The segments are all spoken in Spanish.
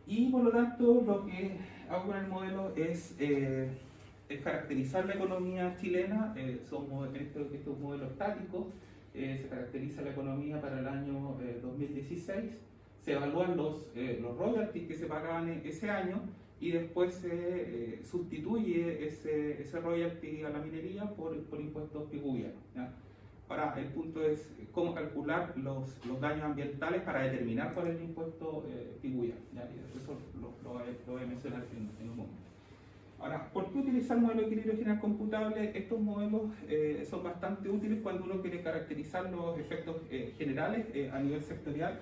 Y por lo tanto, lo que hago con el modelo es caracterizar la economía chilena. Estos modelos estáticos. Se caracteriza la economía para el año 2016. Se evalúan los royalties que se pagaban ese año y después se sustituye ese royalty a la minería por impuestos pigüeños. Ahora, el punto es cómo calcular los daños ambientales para determinar cuál es el impuesto pigüeño. Eso lo voy a mencionar en un momento. Ahora, ¿por qué utilizar el modelo de equilibrio general computable? Estos modelos son bastante útiles cuando uno quiere caracterizar los efectos generales a nivel sectorial,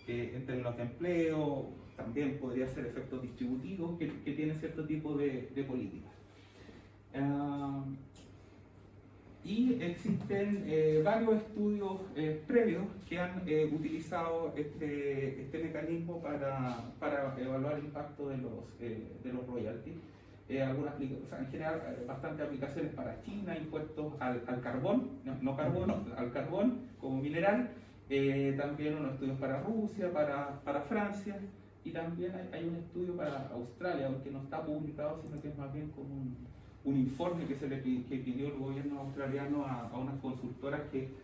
en términos de empleo, también podría ser efectos distributivos que tienen cierto tipo de políticas. Y existen varios estudios previos que han utilizado este mecanismo para evaluar el impacto de los royalties. En general, bastantes aplicaciones para China, impuestos al carbón, no carbono, al carbón como mineral. También unos estudios para Rusia, para Francia, y también hay un estudio para Australia, aunque no está publicado, sino que es más bien como un informe que pidió el gobierno australiano a unas consultoras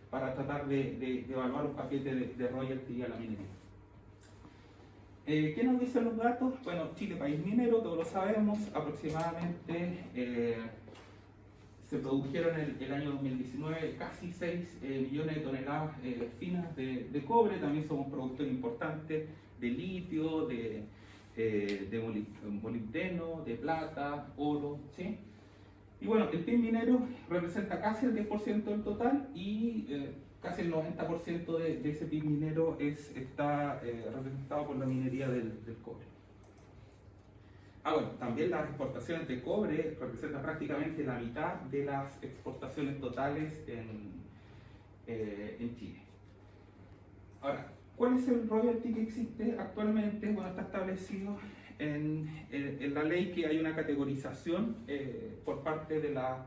para tratar de evaluar un paquete de royalty a la minería. ¿Qué nos dicen los datos? Bueno, Chile, país minero, todos lo sabemos, aproximadamente se produjeron el año 2019 casi 6 millones de toneladas finas de cobre. También somos productores importantes de litio, de molibdeno, de plata, oro, ¿sí? Y bueno, el PIB minero representa casi el 10% del total y casi el 90% de ese PIB minero está representado por la minería del cobre. Bueno, también las exportaciones de cobre representan prácticamente la mitad de las exportaciones totales en Chile. Ahora, ¿cuál es el royalty que existe actualmente? Bueno, está establecido en la ley que hay una categorización por parte de las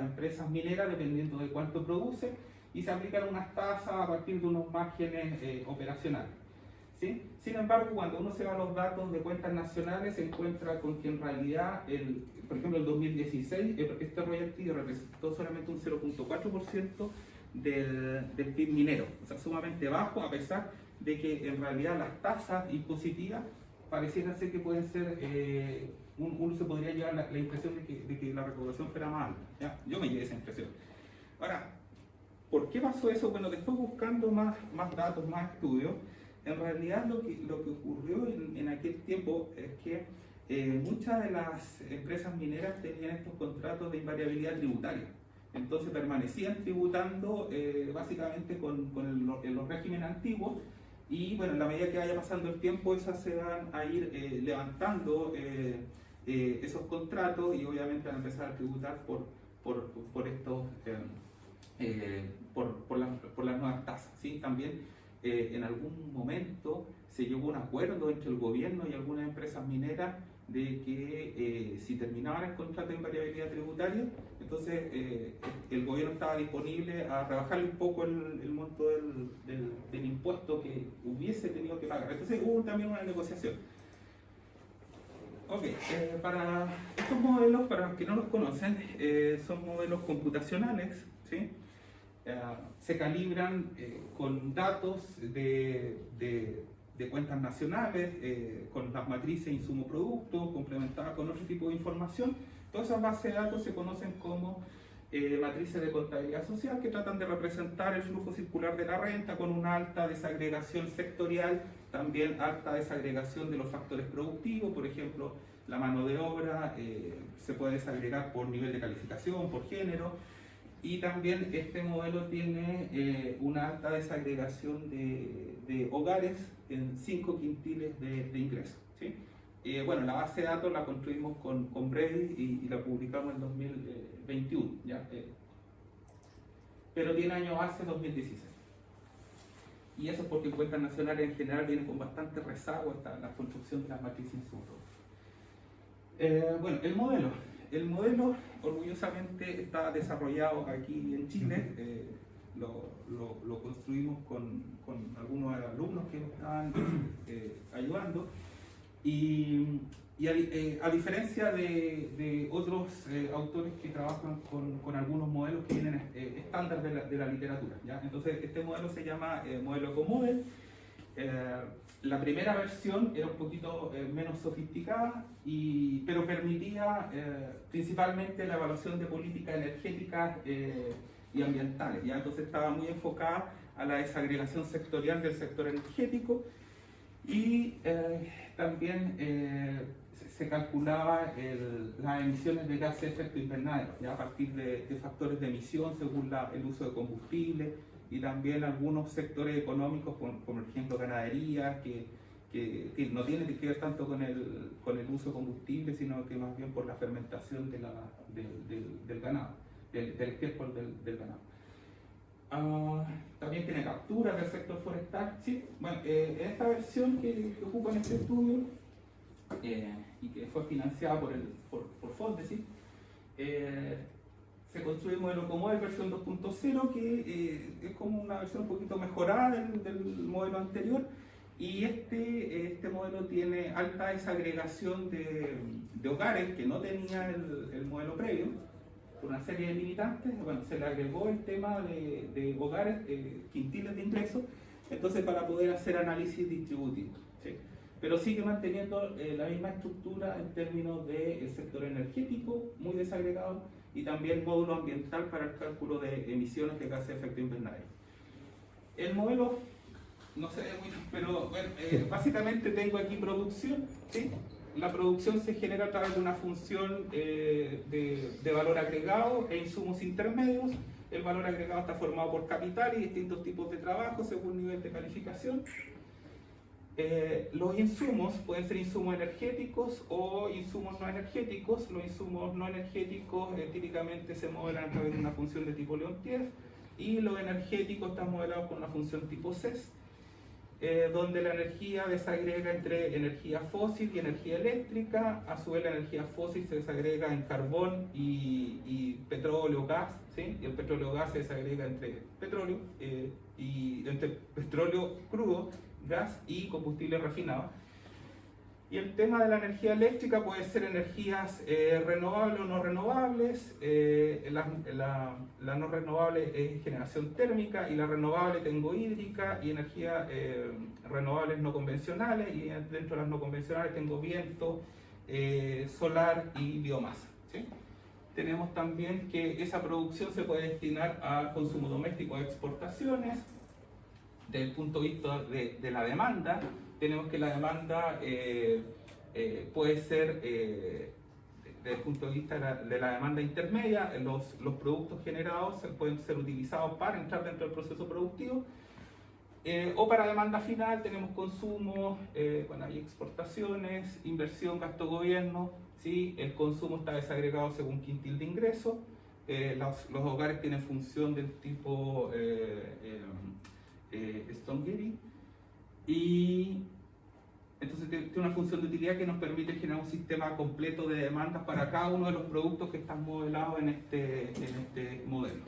empresas mineras dependiendo de cuánto produce y se aplican unas tasas a partir de unos márgenes operacionales. ¿Sí? Sin embargo, cuando uno se va a los datos de cuentas nacionales, se encuentra con que en realidad, por ejemplo, el 2016, este royalty representó solamente un 0.4% del PIB minero, o sea, sumamente bajo, a pesar de que en realidad las tasas impositivas pareciera ser que pueden ser, uno se podría llevar la impresión de que la recaudación fuera más alta. ¿Ya? Yo me llevé esa impresión. Ahora, ¿por qué pasó eso? Bueno, después buscando más datos, más estudios, en realidad lo que ocurrió en aquel tiempo es que muchas de las empresas mineras tenían estos contratos de invariabilidad tributaria. Entonces permanecían tributando básicamente con los regímenes antiguos y bueno, en la medida que vaya pasando el tiempo, esas se van a ir levantando esos contratos y obviamente van a empezar a tributar por estos... por las nuevas tasas. ¿Sí? También en algún momento se llegó a un acuerdo entre el gobierno y algunas empresas mineras de que si terminaban el contrato de invariabilidad tributaria, entonces el gobierno estaba disponible a rebajarle un poco el monto del impuesto que hubiese tenido que pagar. Entonces hubo también una negociación. Ok, para estos modelos, para los que no los conocen, son modelos computacionales, ¿sí? Se calibran con datos de cuentas nacionales, con las matrices insumo-producto, complementadas con otro tipo de información. Todas esas bases de datos se conocen como matrices de contabilidad social, que tratan de representar el flujo circular de la renta con una alta desagregación sectorial, también alta desagregación de los factores productivos. Por ejemplo, la mano de obra se puede desagregar por nivel de calificación, por género. Y también este modelo tiene una alta desagregación de hogares en 5 quintiles de ingresos. ¿Sí? Bueno, la base de datos la construimos con Brady y la publicamos en 2021, ¿ya? Pero tiene año base 2016. Y eso es porque en cuentas nacionales en general vienen con bastante rezago hasta la construcción de las matrices insumos. Bueno, el modelo orgullosamente está desarrollado aquí en Chile. Lo construimos con algunos alumnos que nos estaban ayudando. A diferencia de otros autores que trabajan con algunos modelos que vienen estándar de la literatura, ¿ya? Entonces este modelo se llama modelo Ecomodel. La primera versión era un poquito menos sofisticada, pero permitía principalmente la evaluación de políticas energéticas y ambientales, ¿ya? Entonces estaba muy enfocada a la desagregación sectorial del sector energético y también se calculaba las emisiones de gases de efecto invernadero, ¿ya? A partir de factores de emisión según el uso de combustible y también algunos sectores económicos, como por ejemplo ganadería, que no tiene que ver tanto con el uso de combustible, sino que más bien por la fermentación del ganado, del estiércol del ganado. También tiene capturas del sector forestal. Sí, bueno, en esta versión que ocupa en este estudio y que fue financiada por Fondesit, se construye el modelo Ecomodel versión 2.0, que es como una versión un poquito mejorada del modelo anterior, y este modelo tiene alta desagregación de hogares que no tenía el modelo previo, por una serie de limitantes. Bueno, se le agregó el tema de hogares, quintiles de ingresos, entonces para poder hacer análisis distributivo, ¿sí? Pero sigue manteniendo la misma estructura en términos del sector energético, muy desagregado, y también módulo ambiental para el cálculo de emisiones de gases de efecto invernadero. El modelo, no sé muy bien, pero bueno, básicamente tengo aquí producción, ¿sí? La producción se genera a través de una función de valor agregado e insumos intermedios. El valor agregado está formado por capital y distintos tipos de trabajo según nivel de calificación. Los insumos pueden ser insumos energéticos o insumos no energéticos. Los insumos no energéticos típicamente se modelan a través de una función de tipo Leontief, y los energéticos están modelados con una función tipo CES, donde la energía desagrega entre energía fósil y energía eléctrica. A su vez la energía fósil se desagrega en carbón y petróleo, gas, ¿sí? Y el petróleo gas se desagrega entre petróleo entre petróleo crudo, gas y combustible refinado. Y el tema de la energía eléctrica puede ser energías renovables o no renovables. La no renovable es generación térmica, y la renovable tengo hídrica, y energías renovables no convencionales, y dentro de las no convencionales tengo viento, solar y biomasa, ¿sí? Tenemos también que esa producción se puede destinar a consumo doméstico, a exportaciones. Desde el punto de vista de la demanda, tenemos que la demanda puede ser, desde el punto de vista de la demanda intermedia, los productos generados pueden ser utilizados para entrar dentro del proceso productivo, o para demanda final tenemos consumo, bueno, hay exportaciones, inversión, gasto gobierno, ¿sí? El consumo está desagregado según quintil de ingreso. Los hogares tienen función del tipo Stonegate, y entonces tiene una función de utilidad que nos permite generar un sistema completo de demandas para cada uno de los productos que están modelados en este modelo.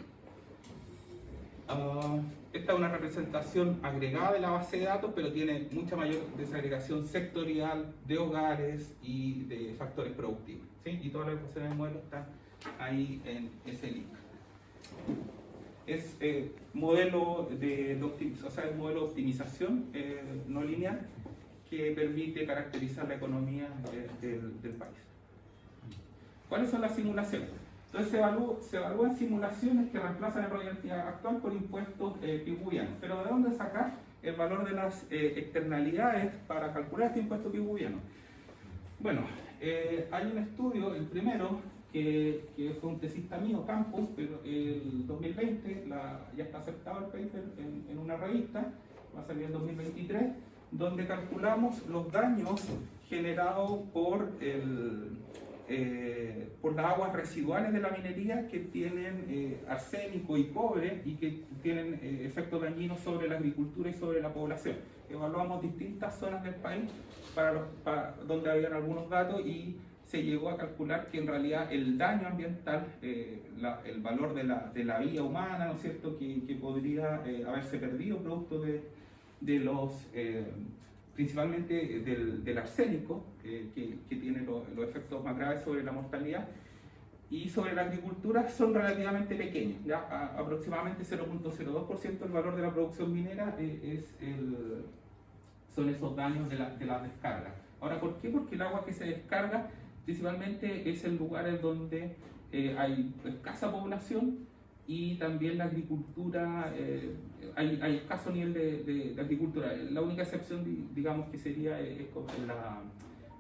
Esta es una representación agregada de la base de datos, pero tiene mucha mayor desagregación sectorial de hogares y de factores productivos, ¿sí? Y todas las ecuaciones del modelo están ahí en ese link. Es modelo de optimización no lineal, que permite caracterizar la economía del país. ¿Cuáles son las simulaciones? Entonces se evalúan simulaciones que reemplazan el royalty actual por impuestos pigouvianos. Pero ¿de dónde sacar el valor de las externalidades para calcular este impuesto pigouviano? Bueno, hay un estudio, el primero, que fue un tesista mío, Campos, pero el 2020 ya está aceptado el paper en una revista, va a salir en 2023, donde calculamos los daños generados por las aguas residuales de la minería, que tienen arsénico y cobre, y que tienen efectos dañinos sobre la agricultura y sobre la población. Evaluamos distintas zonas del país donde habían algunos datos, y se llegó a calcular que en realidad el daño ambiental, el valor de la vida humana, ¿no es cierto?, que podría haberse perdido producto de principalmente del arsénico, que tiene los efectos más graves sobre la mortalidad, y sobre la agricultura son relativamente pequeños, ¿ya? Aproximadamente 0.02% del valor de la producción minera son esos daños de la descarga. Ahora, ¿por qué? Porque el agua que se descarga principalmente es en lugares donde hay escasa población, y también la agricultura, hay escaso nivel de agricultura. La única excepción, digamos, que sería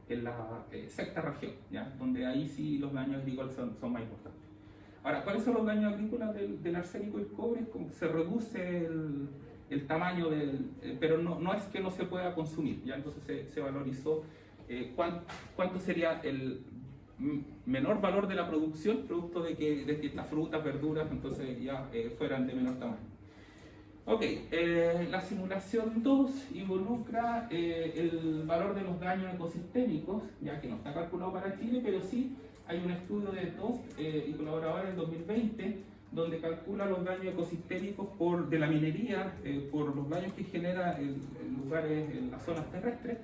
en la sexta región, ¿ya? Donde ahí sí los daños agrícolas son más importantes. Ahora, ¿cuáles son los daños agrícolas del arsénico y el cobre? Como se reduce el tamaño pero no es que no se pueda consumir, ¿ya? Entonces se valorizó cuánto sería el menor valor de la producción, producto de que estas frutas, verduras, entonces ya fueran de menor tamaño. Ok, la simulación 2 involucra el valor de los daños ecosistémicos, ya que no está calculado para Chile, pero sí hay un estudio de TOS y colaboradores en 2020, donde calcula los daños ecosistémicos de la minería, por los daños que genera en lugares, en las zonas terrestres,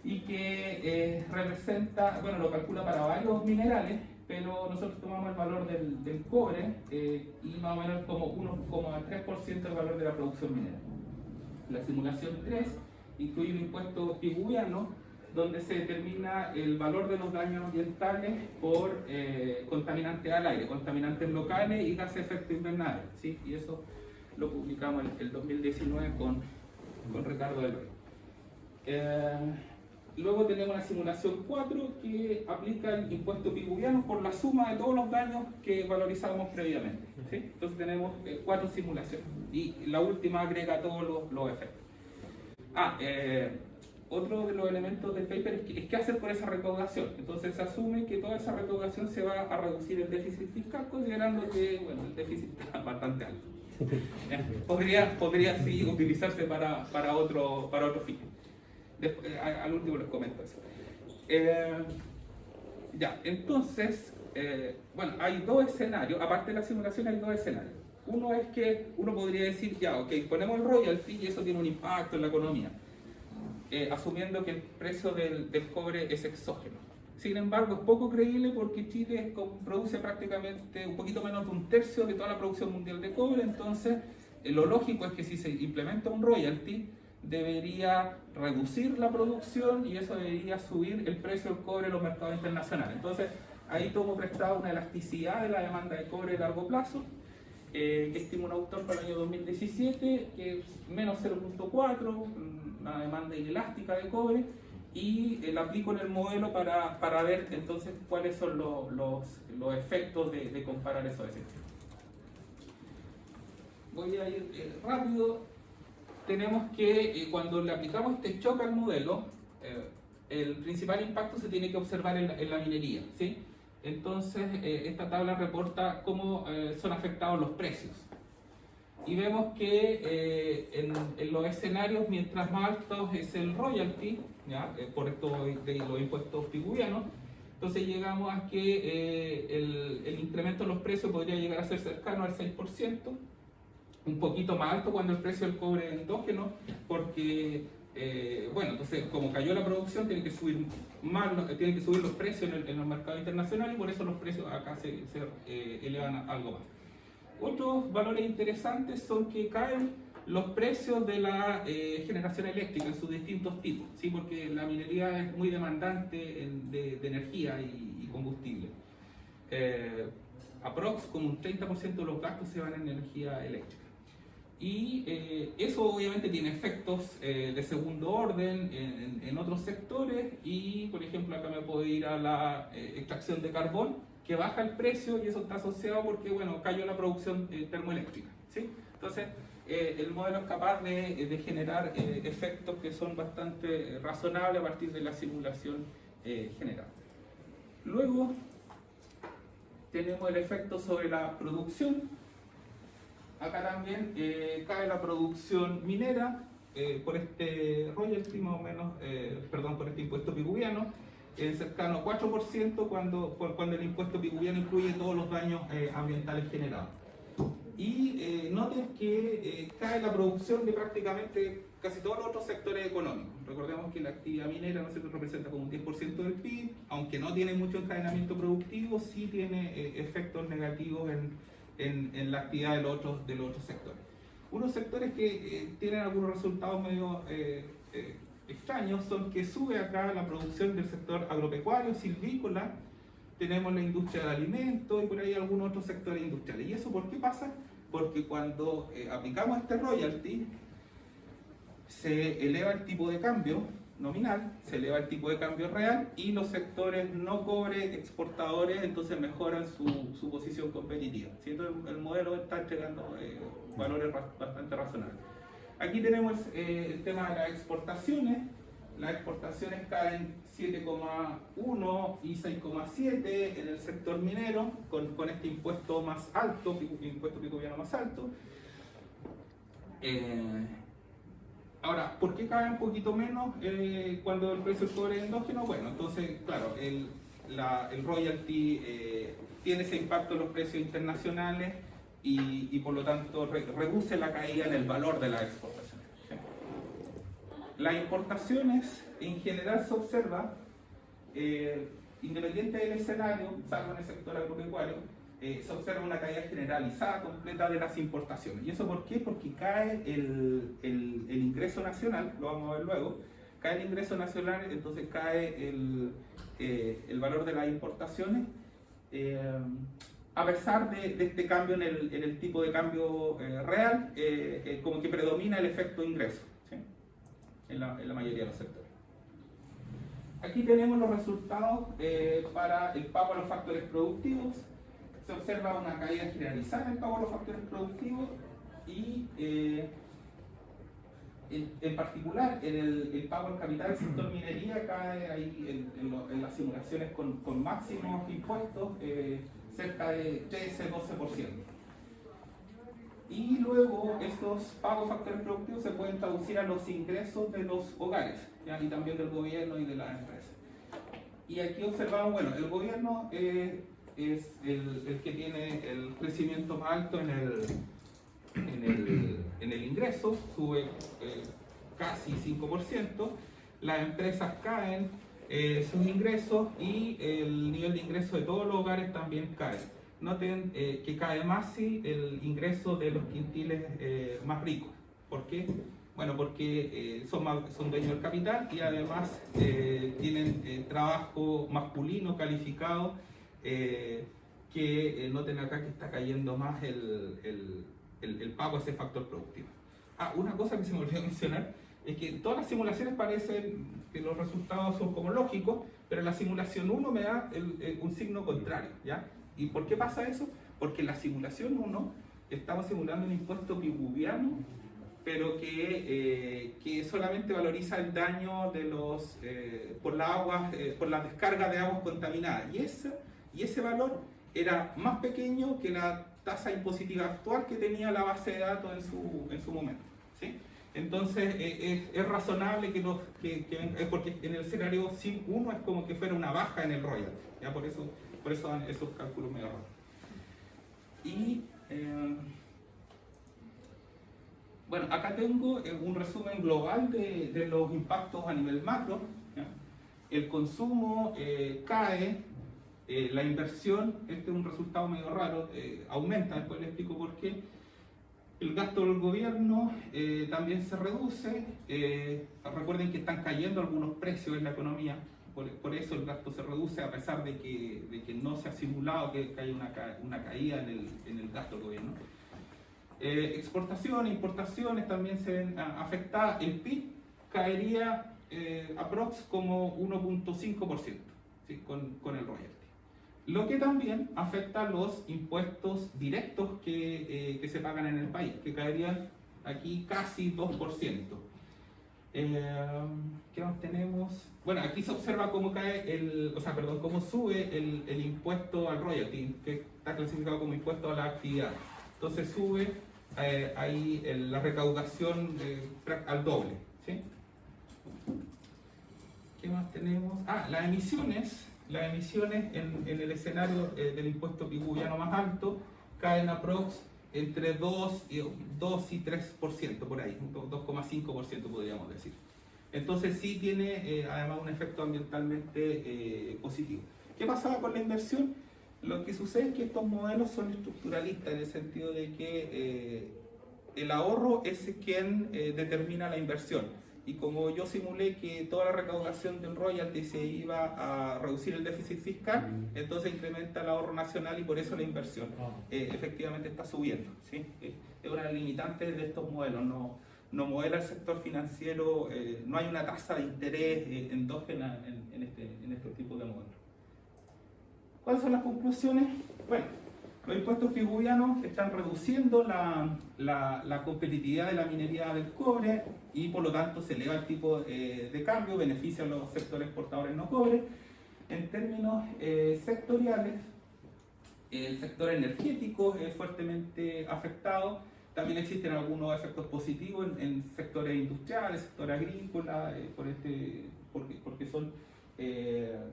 y que representa, bueno, lo calcula para varios minerales, pero nosotros tomamos el valor del cobre y más o menos como 1,3% del valor de la producción minera. La simulación 3 incluye un impuesto pigouviano, donde se determina el valor de los daños ambientales por contaminantes al aire, contaminantes locales y gases de efecto invernadero, ¿sí? Y eso lo publicamos en el 2019 con Ricardo del Rey. Luego tenemos la simulación 4, que aplica el impuesto pigouviano por la suma de todos los daños que valorizábamos previamente, ¿sí? Entonces tenemos 4 simulaciones, y la última agrega todos los efectos. Otro de los elementos del paper es qué hacer con esa recaudación. Entonces se asume que toda esa recaudación se va a reducir el déficit fiscal, considerando que, bueno, el déficit está bastante alto. Podría sí utilizarse para otro fin. Al último les comento eso. Entonces, bueno, hay dos escenarios. Aparte de la simulación, hay dos escenarios. Uno es que uno podría decir, ya, ok, ponemos el royalty y eso tiene un impacto en la economía, asumiendo que el precio del cobre es exógeno. Sin embargo, es poco creíble, porque Chile produce prácticamente un poquito menos de un tercio de toda la producción mundial de cobre. Entonces, lo lógico es que si se implementa un royalty, debería reducir la producción, y eso debería subir el precio del cobre en los mercados internacionales. Entonces, ahí tomo prestado una elasticidad de la demanda de cobre a largo plazo, que estima un autor para el año 2017, que es menos 0.4, una demanda inelástica de cobre, y la aplico en el modelo para ver entonces cuáles son los efectos de comparar esos efectos. Voy a ir rápido. Tenemos que cuando le aplicamos este shock al modelo, el principal impacto se tiene que observar en la minería, ¿sí? Entonces, esta tabla reporta cómo son afectados los precios. Y vemos que en los escenarios, mientras más alto es el royalty, ¿ya? Por esto de los impuestos pigouvianos, entonces llegamos a que el incremento de los precios podría llegar a ser cercano al 6%, un poquito más alto cuando el precio del cobre es endógeno, porque bueno, entonces como cayó la producción, tiene que subir los precios en los mercados internacionales, y por eso los precios acá se elevan algo más. Otros valores interesantes son que caen los precios de la generación eléctrica en sus distintos tipos, ¿sí? Porque la minería es muy demandante de energía y combustible. Aprox como un 30% de los gastos se van en energía eléctrica. Y eso obviamente tiene efectos de segundo orden en otros sectores, y por ejemplo acá me puedo ir a la extracción de carbón, que baja el precio, y eso está asociado porque, bueno, cayó la producción termoeléctrica, ¿sí? Entonces el modelo es capaz de generar efectos que son bastante razonables a partir de la simulación general. Luego tenemos el efecto sobre la producción. Acá también cae la producción minera por este royalty, más o menos, por este impuesto pigouviano, cercano a 4% cuando el impuesto pigouviano incluye todos los daños ambientales generados. Y noten que cae la producción de prácticamente casi todos los otros sectores económicos. Recordemos que la actividad minera, ¿no es cierto?, representa como un 10% del PIB, aunque no tiene mucho encadenamiento productivo, sí tiene efectos negativos en la actividad de los otros sectores. Unos sectores que tienen algunos resultados medio extraños son que sube acá la producción del sector agropecuario, silvícola, tenemos la industria del alimento y por ahí algunos otros sectores industriales. ¿Y eso por qué pasa? Porque cuando aplicamos este royalty, se eleva el tipo de cambio nominal, se eleva el tipo de cambio real y los sectores no cobre exportadores entonces mejoran su posición competitiva. ¿Cierto? El modelo está entregando valores bastante razonables. Aquí tenemos el tema de las exportaciones. Las exportaciones caen 7,1 y 6,7 en el sector minero con este impuesto más alto, impuesto picoviano más alto. Ahora, ¿por qué cae un poquito menos cuando el precio del cobre es endógeno? Bueno, entonces, claro, el royalty tiene ese impacto en los precios internacionales y por lo tanto reduce la caída en el valor de las exportaciones. ¿Sí? Las importaciones, en general se observa, independiente del escenario, salvo en el sector agropecuario, se observa una caída generalizada completa de las importaciones. ¿Y eso por qué? Porque cae el ingreso nacional, lo vamos a ver luego, cae el ingreso nacional, entonces cae el valor de las importaciones, a pesar de este cambio en el tipo de cambio real, como que predomina el efecto ingreso, ¿sí? en la mayoría de los sectores. Aquí tenemos los resultados para el pago a los factores productivos. Se observa una caída generalizada en el pago de los factores productivos y en particular el pago al capital del sector minería cae ahí en las simulaciones con máximos impuestos cerca de 13-12%. Y luego estos pagos factores productivos se pueden traducir a los ingresos de los hogares, ¿ya? Y también del gobierno y de las empresas. Y aquí observamos, bueno, el gobierno es el que tiene el crecimiento más alto en el ingreso, sube casi 5%, las empresas caen sus ingresos y el nivel de ingreso de todos los hogares también cae. Noten que cae más si el ingreso de los quintiles más ricos. ¿Por qué? Bueno, porque son dueños del capital y además tienen trabajo masculino calificado, que noten acá que está cayendo más el pago a ese factor productivo. Una cosa que se me olvidó mencionar es que todas las simulaciones parecen que los resultados son como lógicos, pero la simulación 1 me da un signo contrario, ¿ya? ¿Y por qué pasa eso? Porque en la simulación 1 estamos simulando un impuesto picoviano, pero que solamente valoriza el daño de por las descargas de aguas contaminadas. Y ese valor era más pequeño que la tasa impositiva actual que tenía la base de datos en su momento. ¿Sí? Entonces es razonable porque en el escenario SIM 1 es como que fuera una baja en el royalty, ¿ya? Por eso dan esos cálculos medio raros. Y bueno, acá tengo un resumen global de los impactos a nivel macro, ¿ya? El consumo cae, la inversión, este es un resultado medio raro, aumenta, después les explico por qué. El gasto del gobierno también se reduce. Recuerden que están cayendo algunos precios en la economía, por eso el gasto se reduce a pesar de que no se ha simulado que haya una caída en el gasto del gobierno. Exportaciones, importaciones también se ven afectadas. El PIB caería aprox como 1.5%, ¿sí? con el royalty. Lo que también afecta los impuestos directos que se pagan en el país, que caerían aquí casi 2%. ¿Qué más tenemos? Bueno, aquí se observa cómo cómo sube el impuesto al royalty, que está clasificado como impuesto a la actividad. Entonces sube ahí la recaudación al doble, ¿sí? ¿Qué más tenemos? Las emisiones. Las emisiones en el escenario del impuesto picoviano más alto caen aprox entre 2 y 3%, por ahí, 2,5% podríamos decir. Entonces sí tiene además un efecto ambientalmente positivo. ¿Qué pasaba con la inversión? Lo que sucede es que estos modelos son estructuralistas en el sentido de que el ahorro es quien determina la inversión. Y como yo simulé que toda la recaudación del royalty se iba a reducir el déficit fiscal, entonces incrementa el ahorro nacional y por eso la inversión efectivamente está subiendo, ¿sí? Es una limitante de estos modelos, no modela el sector financiero, no hay una tasa de interés endógena en este tipo de modelos. ¿Cuáles son las conclusiones? Bueno, los impuestos pigouvianos están reduciendo la competitividad de la minería del cobre y por lo tanto se eleva el tipo de cambio, beneficia a los sectores exportadores no cobre. En términos sectoriales, el sector energético es fuertemente afectado. También existen algunos efectos positivos en sectores industriales, sector agrícola, porque son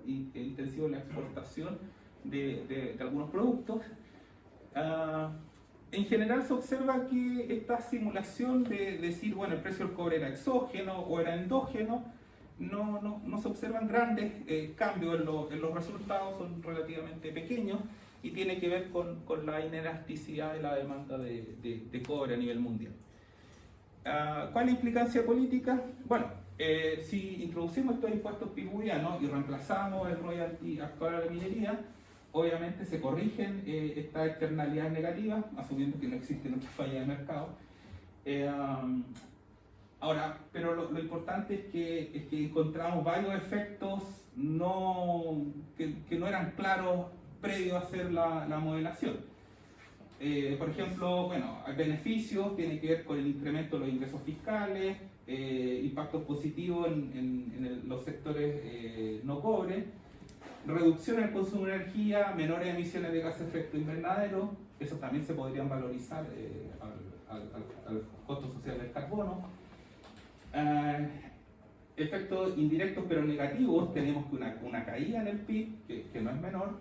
intensivos en la exportación de algunos productos. En general se observa que esta simulación de decir, bueno, el precio del cobre era exógeno o era endógeno, no se observan grandes cambios en los resultados, son relativamente pequeños y tiene que ver con la inelasticidad de la demanda de cobre a nivel mundial. ¿Cuál es la implicancia política? Bueno, si introducimos estos impuestos pigouvianos y reemplazamos el royalty actual a la minería, obviamente se corrigen estas externalidades negativas, asumiendo que no existe otra falla de mercado. Ahora, pero lo importante es que encontramos varios efectos que no eran claros previo a hacer la modelación. Por ejemplo, bueno, hay beneficios, tiene que ver con el incremento de los ingresos fiscales, impactos positivos en los sectores no cobre, reducción en el consumo de energía, menores emisiones de gases de efecto invernadero, eso también se podrían valorizar al costo social del carbono. Efectos indirectos pero negativos, tenemos una caída en el PIB, que no es menor,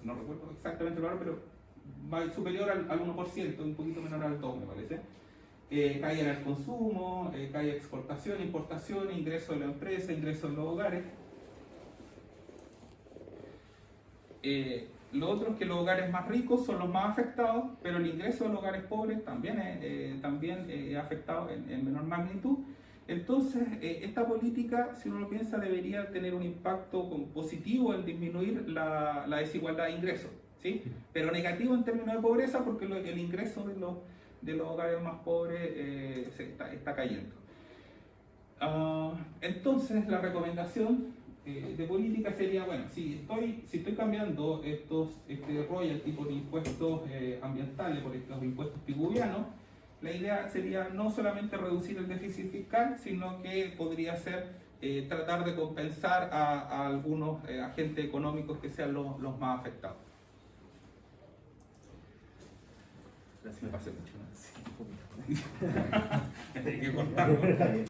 no recuerdo exactamente el valor, pero va superior al 1%, un poquito menor al 2%, me parece. Caída en el consumo, caída de exportación, importación, ingreso de la empresa, ingreso de los hogares. Lo otro es que los hogares más ricos son los más afectados, pero el ingreso de los hogares pobres también es afectado en menor magnitud. Entonces, esta política, si uno lo piensa, debería tener un impacto positivo en disminuir la desigualdad de ingresos, ¿sí? Pero negativo en términos de pobreza porque el ingreso de los hogares más pobres está cayendo. Entonces, la recomendación de política sería, bueno, si estoy cambiando este royalty por impuestos ambientales, por estos impuestos pigouvianos, la idea sería no solamente reducir el déficit fiscal, sino que podría ser tratar de compensar a algunos agentes económicos que sean los más afectados. Gracias, me pasé mucho más. Hay que cortarlo.